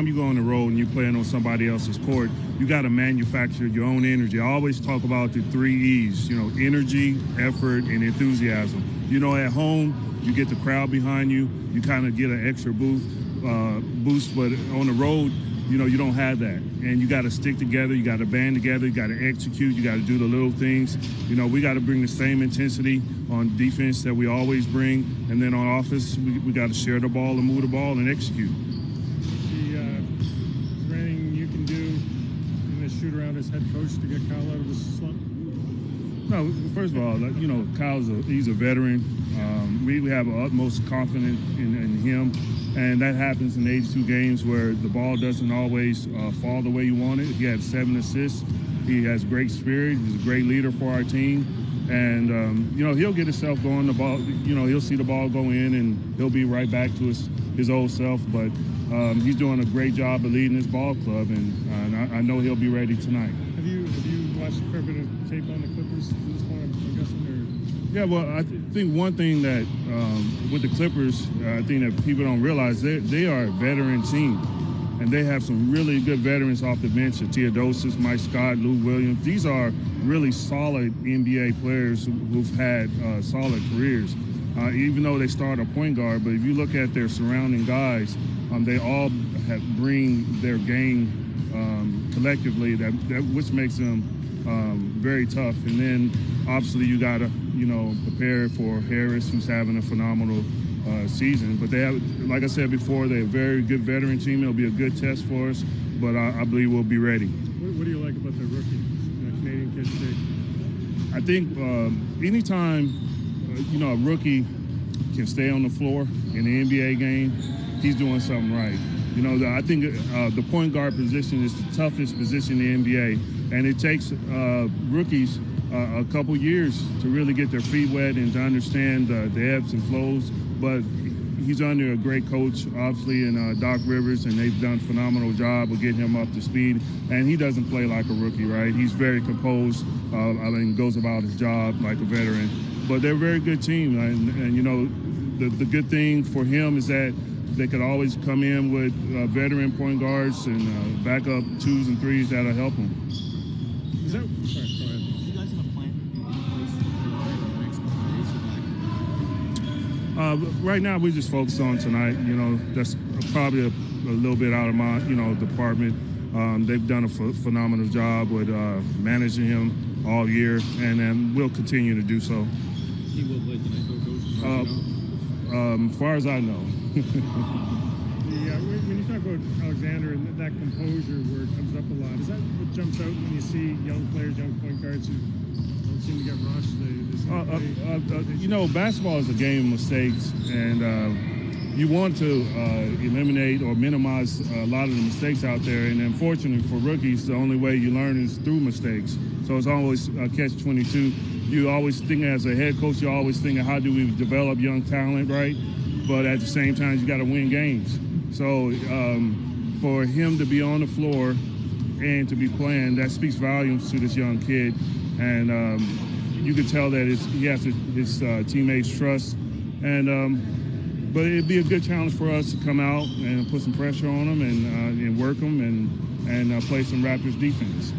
anytime you go on the road and you're playing on somebody else's court, you got to manufacture your own energy. I always talk about the 3 E's, you know, energy, effort, and enthusiasm. You know, at home, you get the crowd behind you. You kind of get an extra boost, but on the road, you know, you don't have that. And you got to stick together. You got to band together. You got to execute. You got to do the little things. You know, we got to bring the same intensity on defense that we always bring. And then on offense, we got to share the ball and move the ball and execute. Is there anything you can do in this shoot-around as head coach to get Kyle out of this slump? No, first of all, you know, he's a veteran. We have utmost confidence in him, and that happens in 82 games where the ball doesn't always fall the way you want it. He had 7 assists. He has great spirit. He's a great leader for our team, and you know, he'll get himself going. The ball, you know, he'll see the ball go in, and he'll be right back to his old self. But he's doing a great job of leading his ball club, and I know he'll be ready tonight. Have you watched a fair bit of tape on the Clippers at this point, I'm guessing? Yeah, well, I think one thing that with the Clippers, I think that people don't realize, they are a veteran team. And they have some really good veterans off the bench, Theodosis, Mike Scott, Lou Williams. These are really solid NBA players who've had solid careers, even though they start a point guard. But if you look at their surrounding guys, they all bring their game collectively, which makes them very tough. And then obviously you got to, you know, prepare for Harris, who's having a phenomenal season. But they have, like I said before, they're a very good veteran team. It'll be a good test for us, but I believe we'll be ready. What do you like about the rookie, Canadian kid today? I think anytime, you know, a rookie can stay on the floor in the NBA game, he's doing something right. You know, I think the point guard position is the toughest position in the NBA, and it takes rookies a couple years to really get their feet wet and to understand the ebbs and flows. But he's under a great coach, obviously, in Doc Rivers, and they've done a phenomenal job of getting him up to speed. And he doesn't play like a rookie, right? He's very composed. I mean, goes about his job like a veteran. But they're a very good team, and you know, the good thing for him is that they could always come in with veteran point guards and backup 2s and 3s that'll help them. Is that, sorry, go ahead. Do you guys have a plan in place for the next couple days? Right now, we just focus on tonight. You know, that's probably a little bit out of my, you know, department. They've done a phenomenal job with managing him all year, and we'll continue to do so. He will play tonight, though, Coach? As far as I know. When you talk about Alexander and that composure where it comes up a lot, is that what jumps out when you see young players, young point guards who don't seem to get rushed? You know, basketball is a game of mistakes, and you want to eliminate or minimize a lot of the mistakes out there. And unfortunately for rookies, the only way you learn is through mistakes. So it's always catch-22. You always think, as a head coach, you're always thinking, how do we develop young talent, right? But at the same time, you got to win games. So for him to be on the floor and to be playing, that speaks volumes to this young kid. And you can tell that he has his teammates' trust. And but it'd be a good challenge for us to come out and put some pressure on them and work them and play some Raptors defense.